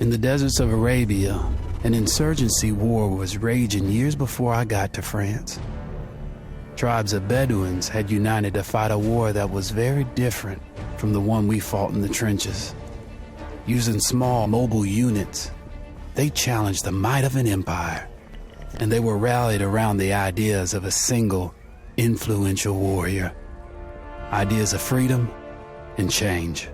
In the deserts of Arabia, an insurgency war was raging years before I got to France. Tribes of Bedouins had united to fight a war that was very different from the one we fought in the trenches. Using small mobile units, they challenged the might of an empire, and they were rallied around the ideas of a single, influential warrior. Ideas of freedom and change.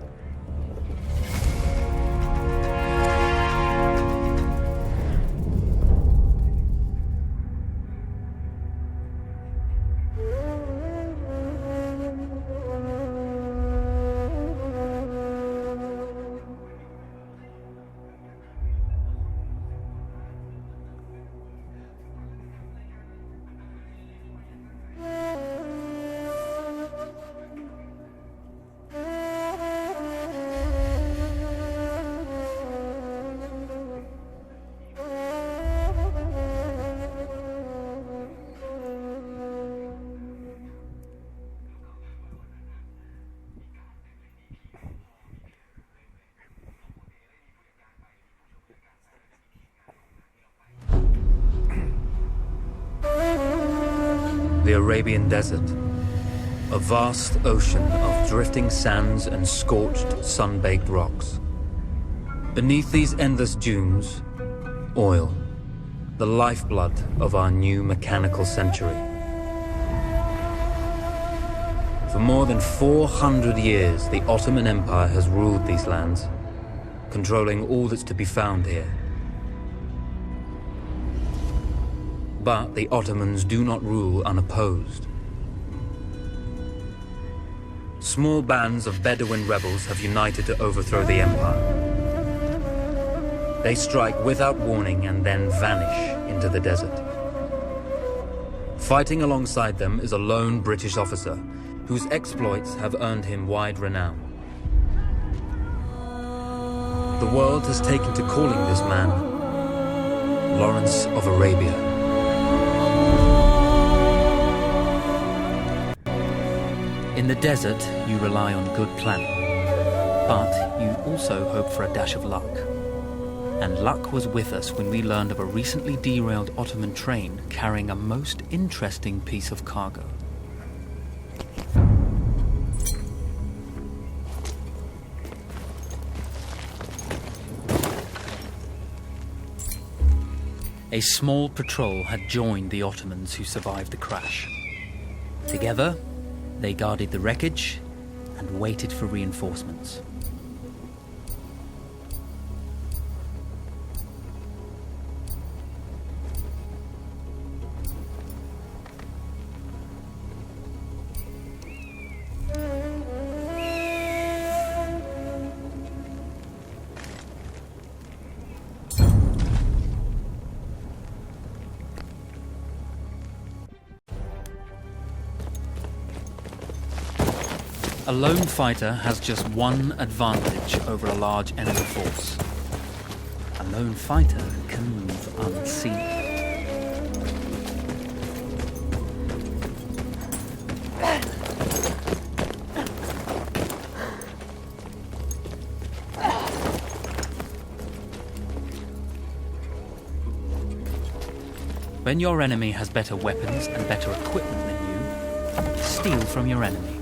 The Arabian Desert, a vast ocean of drifting sands and scorched, sun-baked rocks. Beneath these endless dunes, oil, the lifeblood of our new mechanical century. For more than 400 years, the Ottoman Empire has ruled these lands, controlling all that's to be found here. But the Ottomans do not rule unopposed. Small bands of Bedouin rebels have united to overthrow the empire. They strike without warning and then vanish into the desert. Fighting alongside them is a lone British officer whose exploits have earned him wide renown. The world has taken to calling this man Lawrence of Arabia. In the desert, you rely on good planning, but you also hope for a dash of luck. And luck was with us when we learned of a recently derailed Ottoman train carrying a most interesting piece of cargo. A small patrol had joined the Ottomans who survived the crash. Together, they guarded the wreckage and waited for reinforcements. A lone fighter has just one advantage over a large enemy force. A lone fighter can move unseen. When your enemy has better weapons and better equipment than you, steal from your enemy.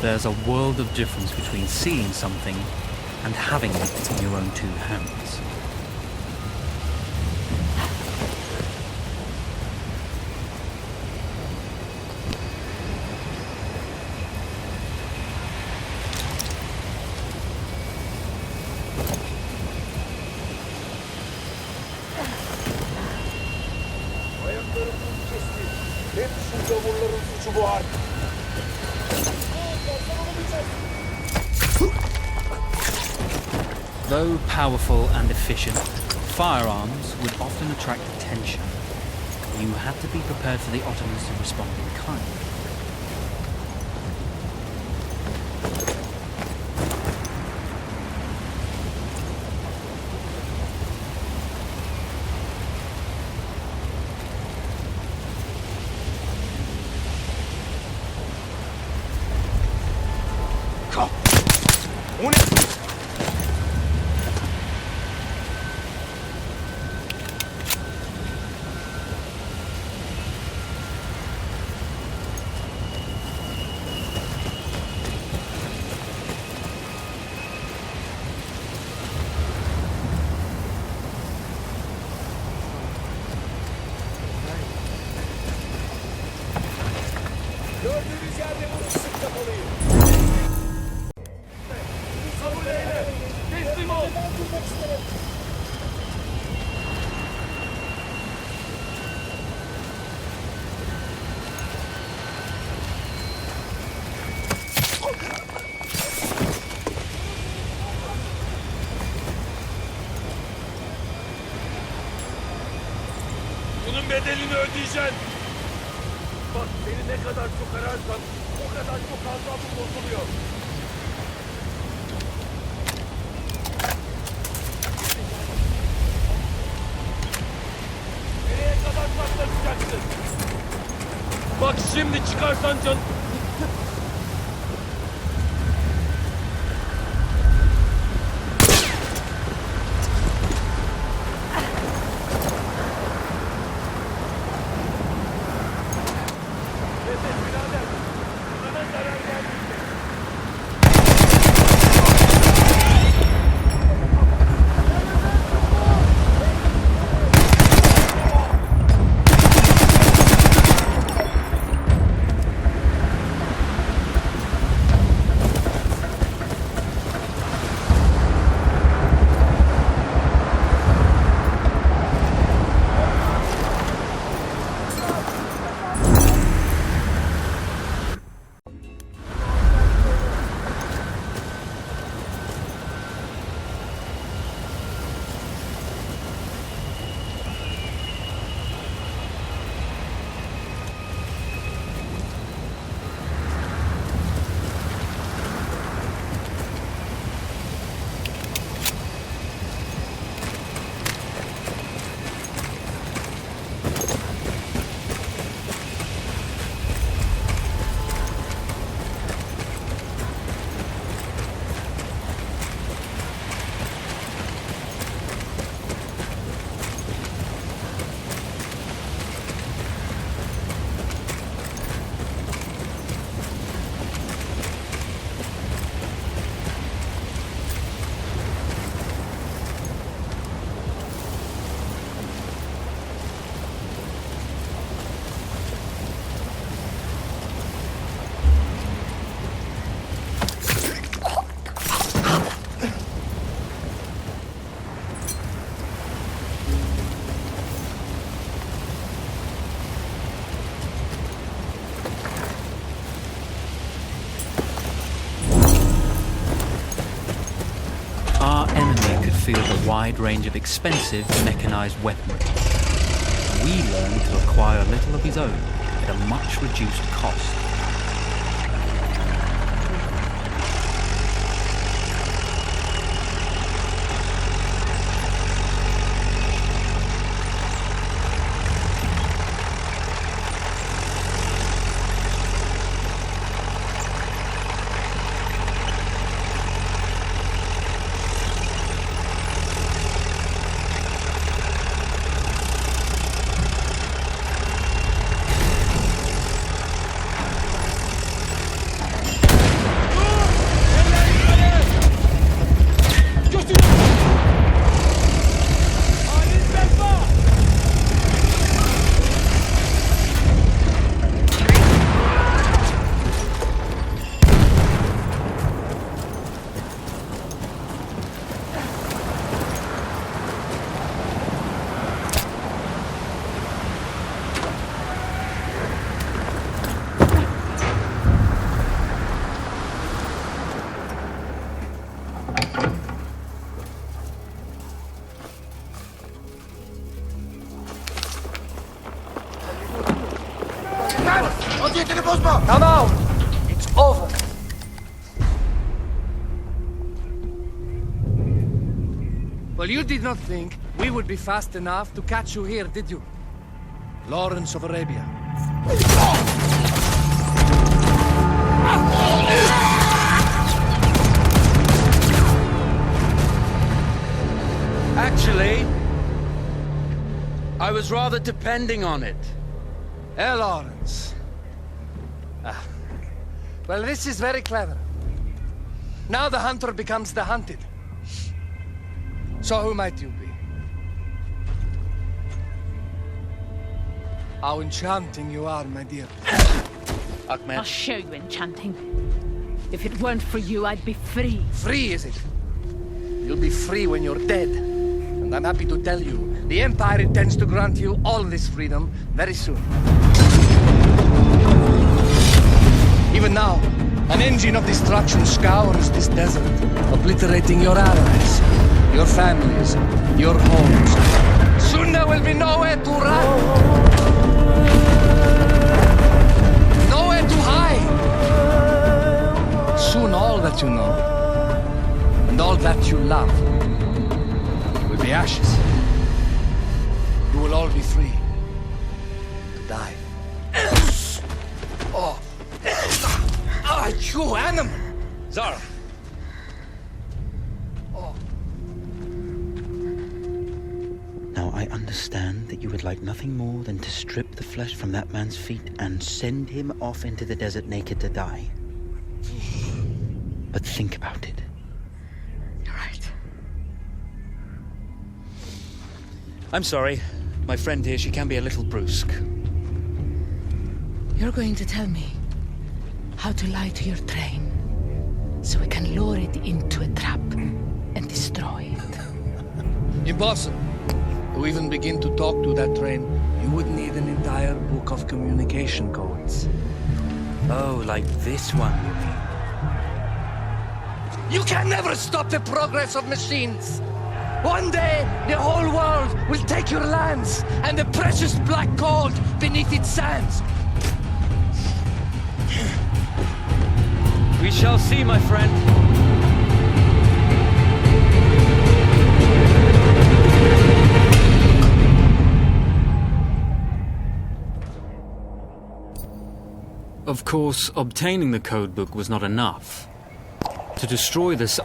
there's a world of difference between seeing something and having it in your own two hands. Though powerful and efficient, firearms would often attract attention. You had to be prepared for the Ottomans to respond in kind. Bunun bedelini ödeyeceksin. Bak seni ne kadar çok ararsan o kadar çok azabı bozuluyor. Nereye kadar patlatacaksın? Bak şimdi çıkarsan can... Feel the wide range of expensive mechanized weaponry. We learned to acquire a little of his own at a much reduced cost. Niyetini bozma. Tamam. It's over. Well, you did not think we would be fast enough to catch you here, did you? Lawrence of Arabia. Actually, I was rather depending on it. Lawrence. Well, this is very clever. Now the hunter becomes the hunted. So who might you be? How enchanting you are, my dear. Ahmed. I'll show you enchanting. If it weren't for you, I'd be free. Free, is it? You'll be free when you're dead. And I'm happy to tell you, the Empire intends to grant you all this freedom very soon. Even now, an engine of destruction scours this desert, obliterating your allies, your families, your homes. Soon there will be nowhere to run. Nowhere to hide. Soon all that you know, and all that you love, will be ashes. You will all be free to die. Oh. Ah, you animal! Zara. Now I understand that you would like nothing more than to strip the flesh from that man's feet and send him off into the desert naked to die. But think about it. You're right. I'm sorry. My friend here, she can be a little brusque. You're going to tell me how to lie to your train so we can lure it into a trap and destroy it. Impossible. To even begin to talk to that train, you would need an entire book of communication codes. Oh, like this one, you mean? You can never stop the progress of machines. One day, the whole world will take your lands and the precious black gold beneath its sands. We shall see, my friend. Of course, obtaining the codebook was not enough. To destroy this